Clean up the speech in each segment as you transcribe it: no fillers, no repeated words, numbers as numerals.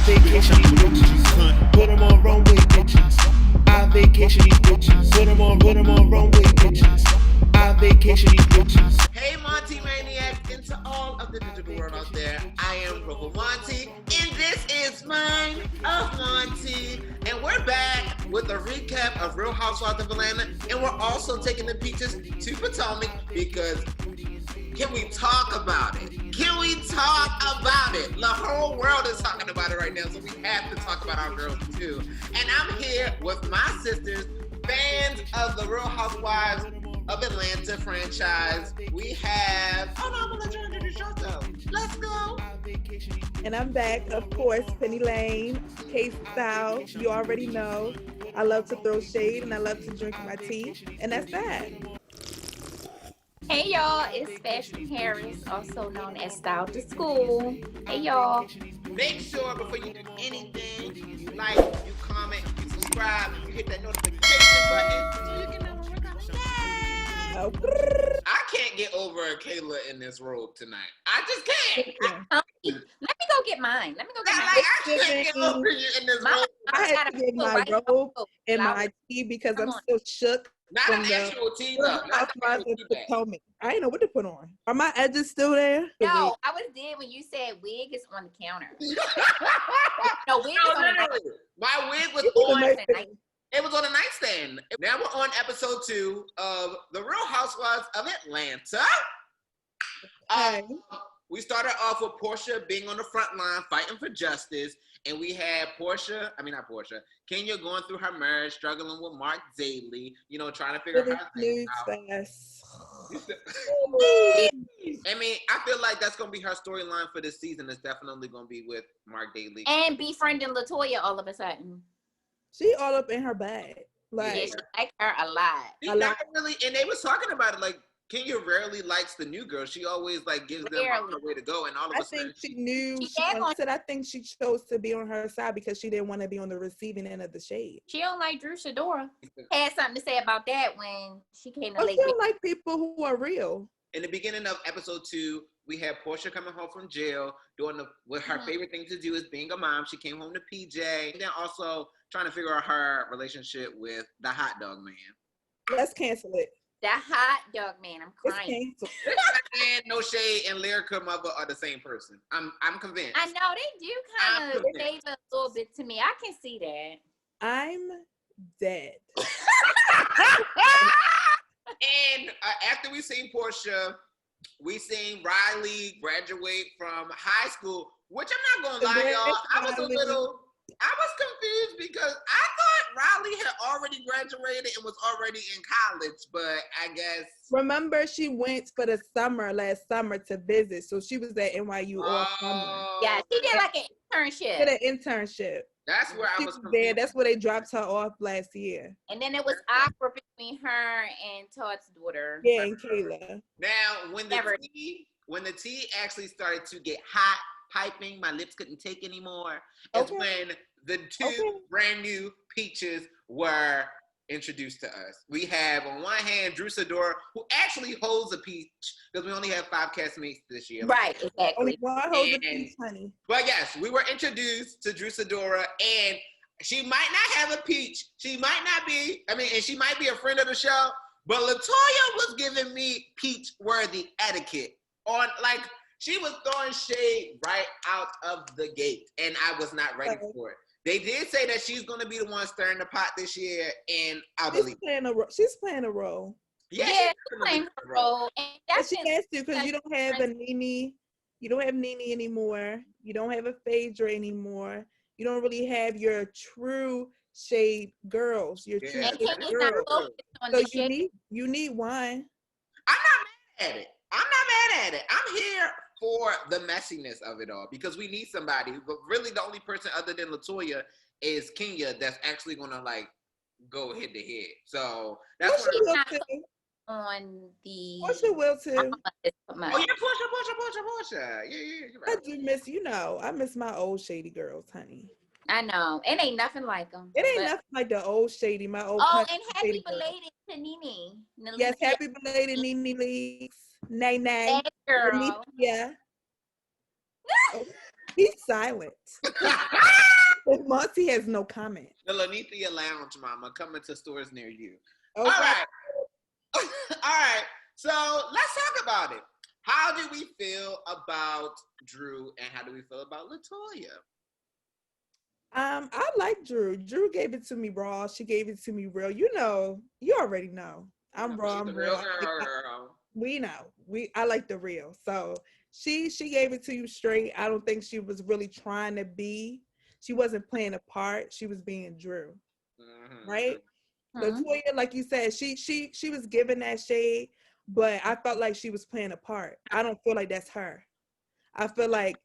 vacation these bitches. Put them on runway bitches. I vacation these bitches. Put them on runway bitches. I vacation these bitches. Hey Monty Maniacs, and to all of the digital world out there, I am Rhoa Monty, and this is Mind of Monty. And we're back with a recap of Real Housewives of Atlanta, and we're also taking the peaches to Potomac because can we talk about it? Can we talk about it? The whole world is talking about it right now, so we have to talk about our girls too. And I'm here with my sisters, fans of the Real Housewives of Atlanta franchise. We have, I'm gonna let you introduce yourself. Let's go. And I'm back, of course, Penny Lane, K-Style. You already know. I love to throw shade and I love to drink my tea. And that's that. Hey y'all, it's Fashion Harris, also known as Style to School. Hey y'all. Make sure before you do anything, you like, you comment, you subscribe, you hit that notification button so you can know when we're coming back. Oh, I can't get over Kayla in this robe tonight. I just can't. Let me go get mine. I can't get over you in this robe. I had to get my robe and my tea because I'm still shook. Not an actual tea though. Not the actual tea bag. I didn't know what to put on. Are my edges still there? No, I was dead when you said wig is on the counter. No, wig is on the nightstand. My wig was on. It was on a nightstand. Now we're on episode 2 of The Real Housewives of Atlanta. We started off with Portia being on the front line fighting for justice. And we had Kenya going through her marriage, struggling with Mark Daly, trying to figure out things out. I mean, I feel like that's going to be her storyline for this season. It's definitely going to be with Mark Daly. And befriending LATOYA all of a sudden. She all up in her bag. Like, yeah, she like her a lot. Not really, and they was talking about it, like, Kenya rarely likes the new girl. She always gives them a way to go, and all of a sudden, I think she knew. I think she chose to be on her side because she didn't want to be on the receiving end of the shade. She don't like SIDORA. Had something to say about that when she came to She don't like people who are real. In the beginning of episode 2, we had Portia coming home from jail, doing what her favorite thing to do is being a mom. She came home to PJ, and then also trying to figure out her relationship with the hot dog man. Let's cancel it. That hot dog man, I'm crying. And No Shade and Lyrica Mother are the same person. I'm convinced. I know they do kind of save a little bit to me. I can see that. I'm dead. And after we seen Portia, we seen Riley graduate from high school, which I'm not gonna lie, y'all. I was confused because I thought Riley had already graduated and was already in college, but I guess. Remember, she went for the last summer to visit, so she was at NYU all summer. Yeah, she did like an internship. Did an internship. That's where I was confused. There. That's where they dropped her off last year. And then it was awkward between her and Todd's daughter. Yeah, and Kayla. Now, when the tea actually started to get hot, piping, my lips couldn't take anymore. It's when the two brand new peaches were introduced to us. We have on one hand SIDORA, who actually holds a peach because we only have 5 castmates this year. Right, exactly. Only one holds a peach, honey. But yes, we were introduced to SIDORA, and she might not have a peach. She might not be. And she might be a friend of the show. But LATOYA was giving me peach-worthy etiquette on she was throwing shade right out of the gate, and I was not ready for it. They did say that she's going to be the one stirring the pot this year, and I believe she's playing a role. Yeah, she's playing a role. And she has to because you don't have a Nene. You don't have Nene anymore. You don't have a Phaedra anymore. You don't really have your true shade girls. Your true shade girls. So you need wine. I'm not mad at it. I'm here for the messiness of it all because we need somebody, but really the only person other than LATOYA is Kenya that's actually gonna go head to head. So that's what on the Portia will too. Portia. Yeah, you're right. I do miss, I miss my old shady girls, honey. I know. It ain't nothing like them. It ain't nothing like the old shady, my old. Oh, and happy belated to Nene. Yes, happy belated Nene Leaks. Nay. That girl. Yeah. Oh, he's silent. Monty has no comment. The Lanithia Lounge, mama, coming to stores near you. Okay. All right. All right. So let's talk about it. How do we feel about Drew and how do we feel about LATOYA? I like Drew. Drew gave it to me raw. She gave it to me real. You already know. I'm raw. I'm real. We know. I like the real. So she gave it to you straight. I don't think she was really trying to be. She wasn't playing a part. She was being Drew. Right? LATOYA, like you said, she was giving that shade, but I felt like she was playing a part. I don't feel like that's her. I feel like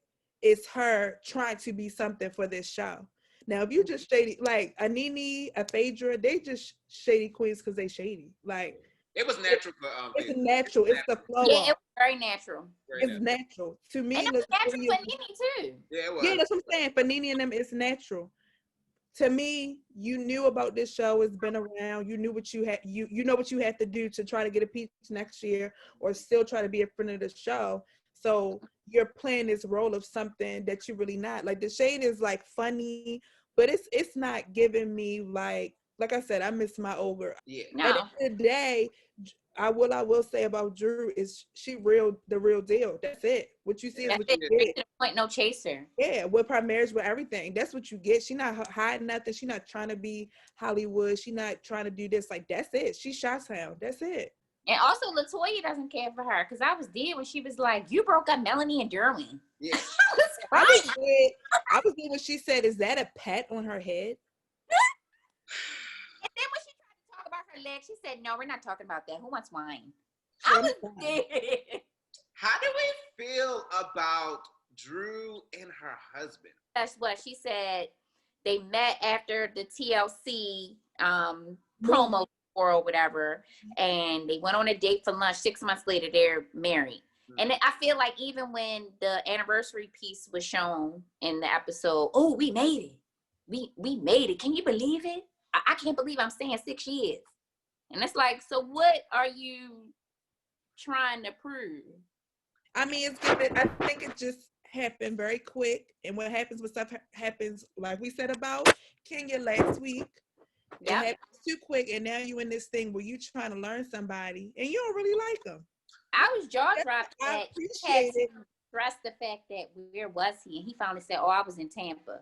it's her trying to be something for this show. Now, if you just shady, like a Nene, a Phaedra, they just shady queens because they shady. Like it was natural for it's natural. It's the flow. Yeah, it was very natural. It's natural. To me, and it was natural for Nene too. Yeah, it was. Yeah, that's what I'm saying. For Nene and them, it's natural. To me, you knew about this show. It's been around. You knew what you had. You know what you had to do to try to get a piece next year, or still try to be a friend of the show. So you're playing this role of something that you're really not. Like the shade is like funny, but it's not giving me like I said, I miss my old girl. Yeah. No. At the end of the day, I will say about Drew is she the real deal. That's it. What you see is what you get. To the point, no chaser. Yeah, with her marriage, with everything. That's what you get. She not hiding nothing. She not trying to be Hollywood. She not trying to do this. Like that's it. She Shottown. That's it. And also, LATOYA doesn't care for her because I was there when she was like, "You broke up Melanie and Derwin." Yeah. I was there when she said, "Is that a pet on her head?" And then when she tried to talk about her leg, she said, "No, we're not talking about that. Who wants wine?" Sure, I was dead. How do we feel about Drew and her husband? That's what she said. They met after the TLC promo or whatever, and they went on a date for lunch. 6 months later, they're married. And I feel like even when the anniversary piece was shown in the episode, oh, we made it. We made it. Can you believe it? I can't believe I'm saying 6 years. And it's like, so what are you trying to prove? I mean, I think it just happened very quick. And what happens when stuff happens, like we said about Kenya last week, it happens too quick. And now you in this thing where you trying to learn somebody and you don't really like them. I was jaw-dropped I that he appreciate had to stress the fact that where was he? And he finally said, oh, I was in Tampa.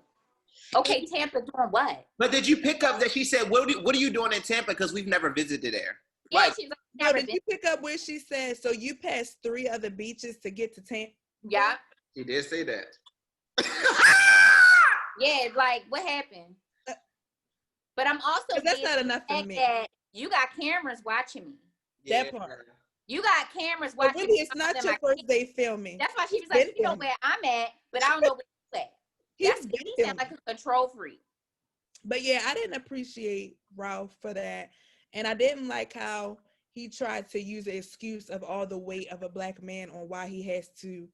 Okay, Tampa doing what? But did you pick up that she said, what are you doing in Tampa? Because we've never visited there. Yeah, Like, she's like, No, never did been. you pick up where she said, so you passed 3 other beaches to get to Tampa? Yeah. she did say that. Yeah, like, what happened? But I'm also That's not enough for me. that you got cameras watching me. That part. You got cameras But watching really, me. it's not your first day filming. That's why she was like, you know where I'm at, but I don't know where you at. He sounds like a control freak. But yeah, I didn't appreciate Ralph for that. And I didn't like how he tried to use the excuse of all the weight of a black man on why he has to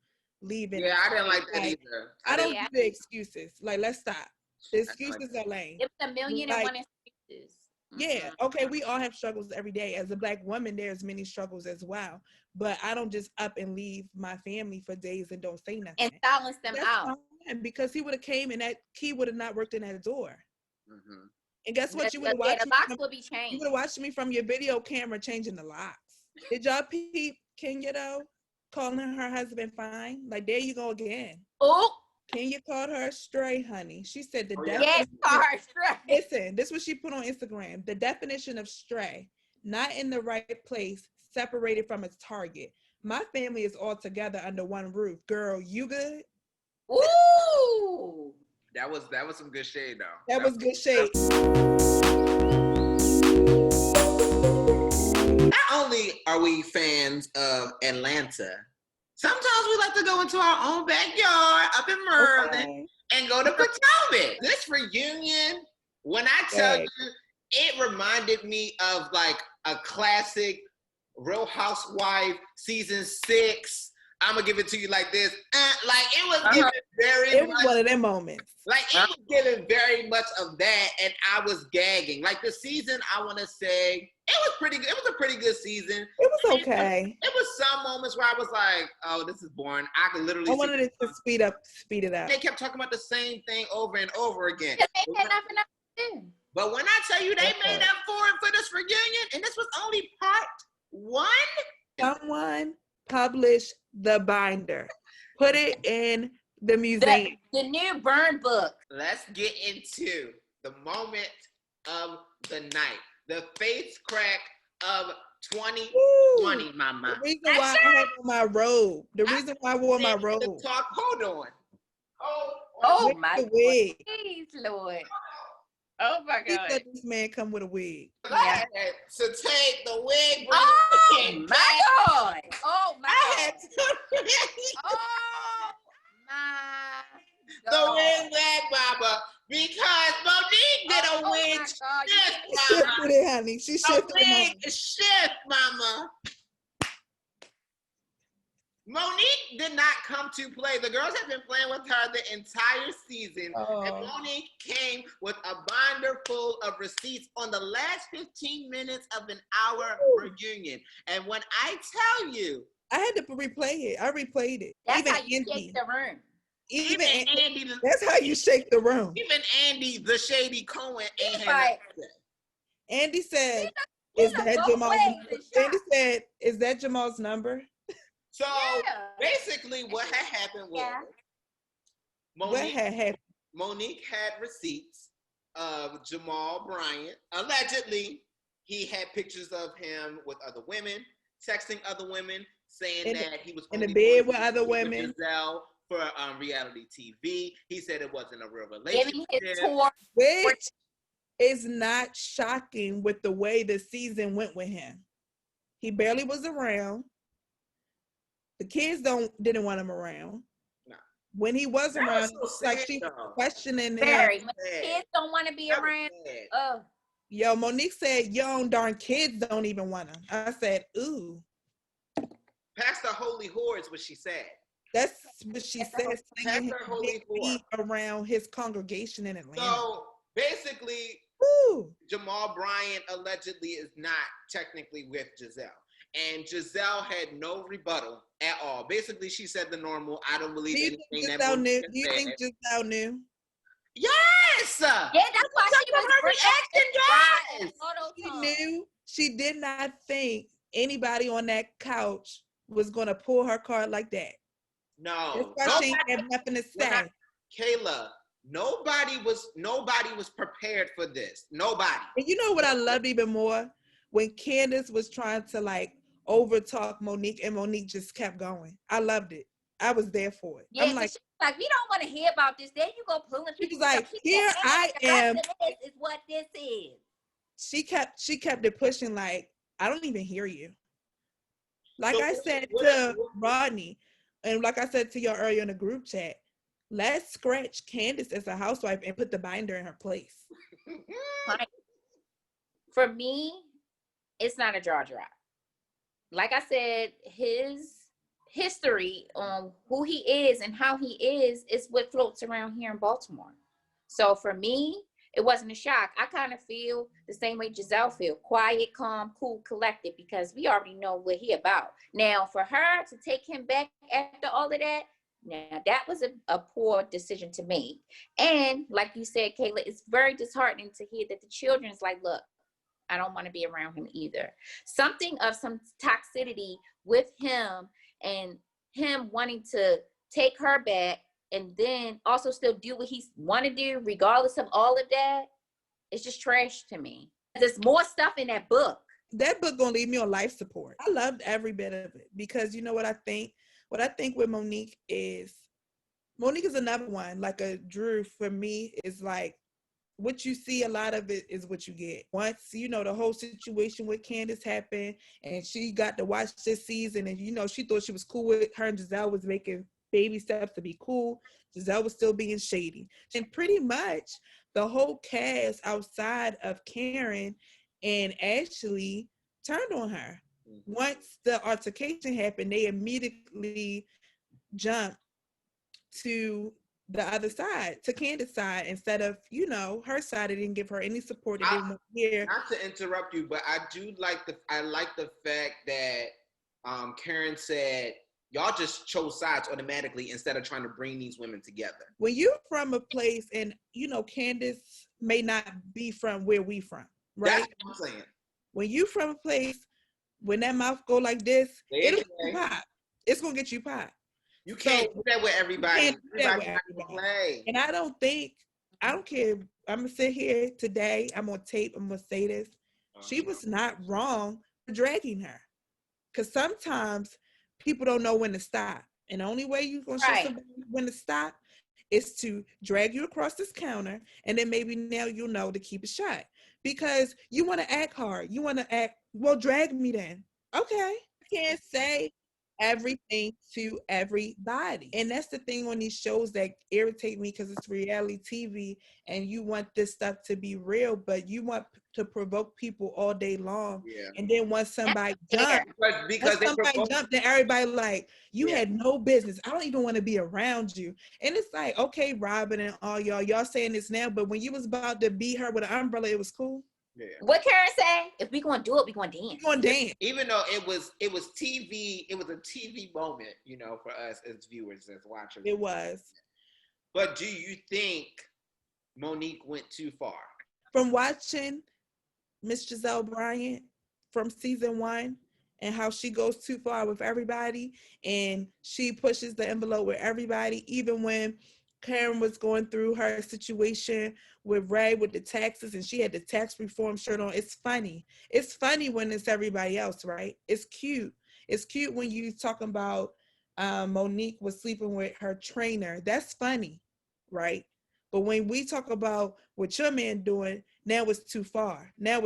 leave it. Yeah, I didn't like that either. I don't do the excuses. Like, let's stop. The excuses are lame. It was 1,000,001 excuses. Yeah, okay, we all have struggles every day. As a black woman, there's many struggles as well. But I don't just up and leave my family for days and don't say nothing. And silence them That's out. fine, because he would have came and that key would have not worked in that door. Mm-hmm. And guess what? You would have the watched box will be changed. You would have watched me from your video camera changing the locks. Did y'all peep Kenya though? Calling her husband fine? Like, there you go again. Oh, Kenya called her stray, honey. She said the yes, car stray. Listen, this is what she put on Instagram. The definition of stray, not in the right place, separated from its target. My family is all together under one roof. Girl, you good? Ooh. That was some good shade though. That was good shade. Not only are we fans of Atlanta, sometimes we like to go into our own backyard up in Maryland and go to Potomac. This reunion, when I tell you, it reminded me of like a classic Real Housewife season 6. I'm gonna give it to you like this. Like it was giving It was one of them moments. Like it was giving very much of that, and I was gagging. Like the season, I want to say It was pretty good. It was a pretty good season. It was okay. It was some moments where I was like, "Oh, this is boring." I could literally. I wanted it to speed it up. They kept talking about the same thing over and over again. They had nothing else to do. But when I tell you they made up for it for this reunion, and this was only part 1. Someone published the binder, put it in the museum. The new burn book. Let's get into the moment of the night, the face crack of 2020, mama. The reason why I had on my robe. The reason why I wore my robe. Hold on. Oh my the wig. Please, Lord. Oh my He God. let this man come with a wig. I had to take the wig. Oh my God. Oh my I had God. to Oh my the God. wig back, Baba, because Monique did a wig shift, She mama. shifted it, honey. She A shifted wig it. shift, mama. Monique did not come to play. The girls have been playing with her the entire season. And Monique came with a binder full of receipts on the last 15 minutes of an hour reunion. And when I tell you, I had to replay it. I replayed it. That's even how you Andy. shake the room. even Andy, That's how you shake the room. even Andy, the Shady Cohen, ain't had Right. nothing. Andy said, He's "Is a that both Jamal's?" ways Number? to shop. Andy said, "Is that Jamal's number?" So Yeah. basically what had happened was Yeah. What Monique, had happened? Monique had receipts of Jamal Bryant. Allegedly, he had pictures of him with other women, texting other women, saying that he was in the only bed doing with this other women. Gizelle for reality TV. He said it wasn't a real Giving his relationship. tour. Which is not shocking with the way the season went with him. He barely was around. The kids didn't want him around. No. When he was That around, was so it's like sad, she was though. questioning him. Very. When Sad. kids don't want to be That was around. sad. Oh. Yo, Monique said, "Your own darn kids don't even want him." I said, "Ooh." Pastor Holy Whore is what she said. That's what she said, slinging Pastor his Holy big feet around his congregation in Atlanta. So basically, Ooh. Jamal Bryant allegedly is not technically with Gizelle. And Gizelle had no rebuttal at all. Basically, she said the normal, I don't believe Do you anything think that Gizelle knew? Monique Do you said. think Gizelle knew? Yes! Yeah, that's why she was her reaction, yes! She knew. She did not think anybody on that couch was going to pull her card like that. No. That's why she ain't have nothing to say. Kayla, nobody was prepared for this. Nobody. And you know what I loved even more? When Candace was trying to like over talk Monique and Monique just kept going. I loved it. I was there for it. Yeah, I'm like, we don't want to hear about this. There you go pulling. She was like, here I The am. rest of this is what this is. She kept it pushing like, I don't even hear you. Like So I said to Rodney, and like I said to y'all earlier in the group chat, let's scratch Candace as a housewife and put the binder in her place. For me, it's not a jaw drop. Like I said, his history on who he is and how he is what floats around here in Baltimore. So for me, it wasn't a shock. I kind of feel the same way Gizelle feel. Quiet, calm, cool, collected, because we already know what he about. Now, for her to take him back after all of that, now that was a poor decision to make. And like you said, Kayla, it's very disheartening to hear that the children's like, look, I don't want to be around him either. Something of some toxicity with him and him wanting to take her back and then also still do what he want to do regardless of all of that. It's just trash to me. There's more stuff in that book. That book gonna leave me on life support. I loved every bit of it because you know what I think? What I think with Monique is another one, like a Drew for me is like, what you see, a lot of it is what you get. Once, you know, the whole situation with Candace happened and she got to watch this season and, you know, she thought she was cool with her and Gizelle was making baby steps to be cool. Gizelle was still being shady. And pretty much the whole cast outside of Karen and Ashley turned on her. Once the altercation happened, they immediately jumped to the other side, to Candace's side, instead of, you know, her side. It didn't give her any support. It didn't want to hear. Not to interrupt you, but I like the fact that Karen said y'all just chose sides automatically instead of trying to bring these women together. When you're from a place, and you know, Candace may not be from where we from, right? That's what I'm saying. When you from a place, when that mouth go like this, it'll get you pop. It's gonna get you pop. You can't do that with everybody. Play. And I don't care. I'm gonna sit here today. I'm on tape. I'm gonna say this. She was not wrong for dragging her, because sometimes people don't know when to stop, and the only way you're gonna show somebody when to stop is to drag you across this counter, and then maybe now you'll know to keep it shut, because you want to act hard. You want to act, well, drag me then. Okay, I can't say everything to everybody, and that's the thing on these shows that irritate me, because it's reality TV and you want this stuff to be real, but you want to provoke people all day long. And then once somebody jump, then everybody like, you had no business, I don't even want to be around you. And it's like, okay, Robin and all y'all saying this now, but when you was about to beat her with an umbrella, it was cool. What Karen say? If we gonna do it, we gonna dance. We gonna dance. Even though it was TV, it was a TV moment, you know, for us as viewers, as watchers. It was. But do you think Monique went too far? From watching Miss Gizelle Bryant from season 1, and how she goes too far with everybody, and she pushes the envelope with everybody, even when Karen was going through her situation with Ray with the taxes, and she had the tax reform shirt on. It's funny. It's funny when it's everybody else, right? It's cute. It's cute when you talking about Monique was sleeping with her trainer. That's funny, right? But when we talk about what your man doing, now it's too far. Now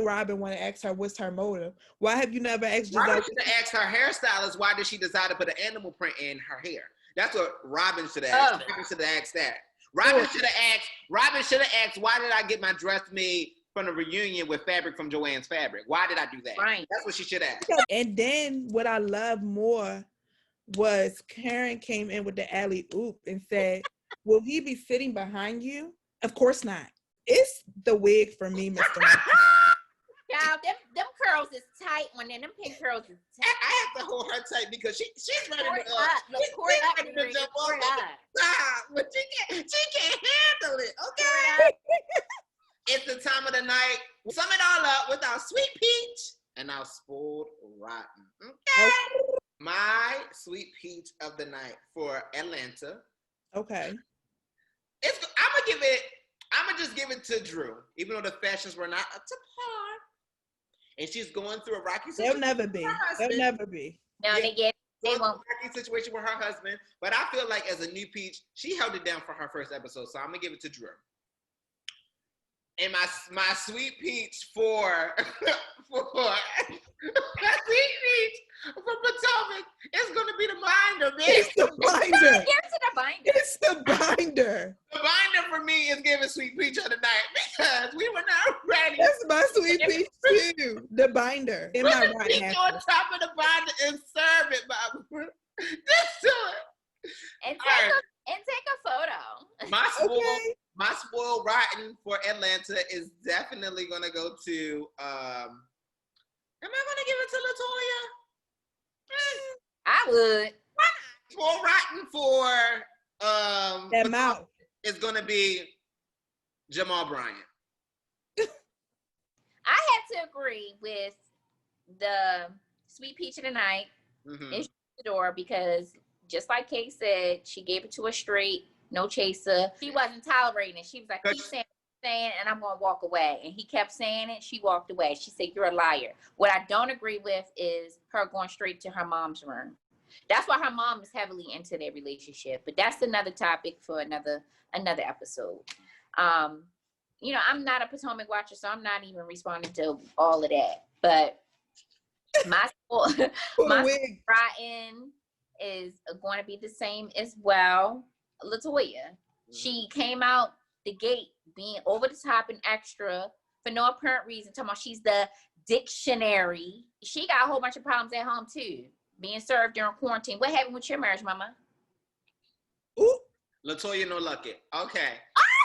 Robin want to ask her what's her motive. Why have you never asked Gizelle? Robin should have asked her hairstylist why did she decide to put an animal print in her hair. That's what Robin should have asked. Robin should have asked that. Robin should have asked, why did I get my dress made from the reunion with fabric from Joanne's Fabric? Why did I do that? Right. That's what she should ask. And then what I love more was Karen came in with the alley-oop and said, will he be sitting behind you? Of course not. It's the wig for me, Mr. Child, them curls is tight one, and them pink curls is tight. I have to hold her tight because she's ready to jump off. But she can't handle it. Okay. It's the time of the night. We sum it all up with our sweet peach and our spoiled rotten. Okay. My sweet peach of the night for Atlanta. Okay. I'm gonna just give it to Drew, even though the fashions were not up to par. And she's going through a rocky situation. They'll never be. They'll never be. No, they won't. Rocky situation with her husband. But I feel like as a new peach, she held it down for her first episode. So I'm gonna give it to Drew. And my sweet peach for Potomac is gonna be the binder, bitch. It's the binder. Here's the binder. It's the binder. The binder for me is giving sweet peach of the night because we were not ready. That's my sweet peach too. The binder. Put the peach on top of the binder and serve it, Bob. Just do it. And take a photo. My spoiled rotten for Atlanta is definitely gonna go to am I gonna give it to LATOYA? I would. Spoiled rotten for that mouth is gonna be Jamal Bryant. I had to agree with the sweet peach of the night. It's SIDORA, because just like Kay said, she gave it to a straight, no chaser. She wasn't tolerating it. She was like, keep saying, and I'm gonna walk away. And he kept saying it. She walked away. She said, you're a liar. What I don't agree with is her going straight to her mom's room. That's why her mom is heavily into their relationship. But that's another topic for another episode. You know, I'm not a Potomac watcher, so I'm not even responding to all of that. But my rotten is going to be the same as well. LATOYA. She came out the gate being over the top and extra for no apparent reason, talking about she's the dictionary. She got a whole bunch of problems at home too, being served during quarantine. What happened with your marriage, mama? Ooh. LATOYA No Lucky. Okay.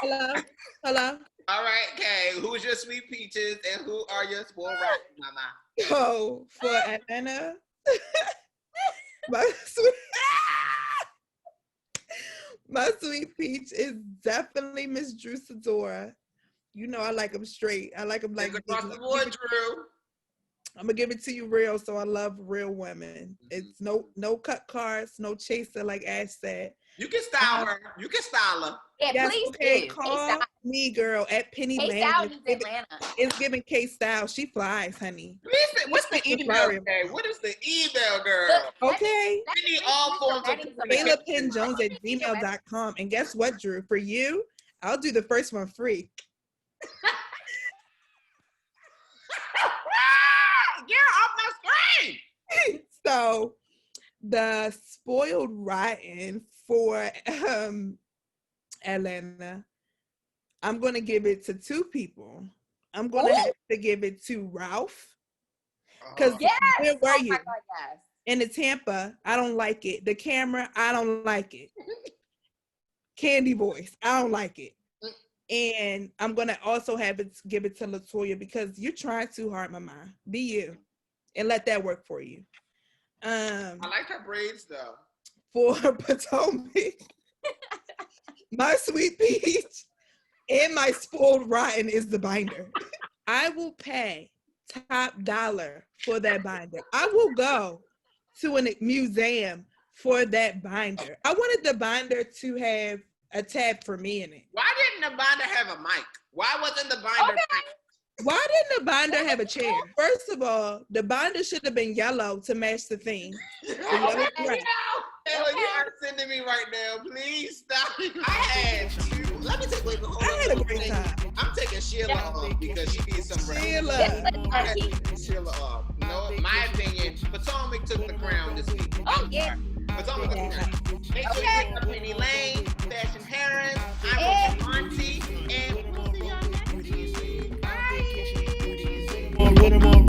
Hello. Hello. All right, okay. Who's your sweet peaches and who are your spoiled rotten mama? So for Atlanta, my sweet, my sweet peach is definitely Miss Drew SIDORA. You know I like them straight. I like them like across the board, Drew. I'm gonna give it to you real. So I love real women. It's no cut cards, no chaser, like Ash said. You can style her. You can style her. Yeah, Yes, please okay, do. call me, girl, at Penny K-Style Lane. needs Atlanta. It's giving K-Style. She flies, honey. What's the email? Okay, what is the email, girl? Okay. We need all forms of KaylaPennJones@gmail.com. And guess what, Drew? For you, I'll do the first one free. Get off my screen. So the spoiled rotten for Atlanta, I'm going to give it to two people. I'm going to have to give it to Ralph. Because where were you? My God, yes. In the Tampa, I don't like it. The camera, I don't like it. Candy voice, I don't like it. And I'm going to also give it to LATOYA because you're trying too hard, mama. Be you. And let that work for you. I like her braids, though. For Potomac, my sweet peach and my spoiled rotten is the binder. I will pay top dollar for that binder. I will go to a museum for that binder. I wanted the binder to have a tab for me in it. Why didn't the binder have a mic? Why wasn't the binder? Why didn't the binder have a chair? First of all, the binder should have been yellow to match the theme. The yellow dress. Taylor, you are sending me right now. Please stop. Let me take. Wait, hold I on. had a great time. I'm taking Sheila off because she needs some rest. Sheila. I had to take Sheila off. No, my opinion, Potomac took the crown this week. Oh, yeah. Potomac took the crown. Make sure you pick up Penny Lane, Fashion Parents, I'm Auntie, and we'll see y'all next week. Bye. With 'em on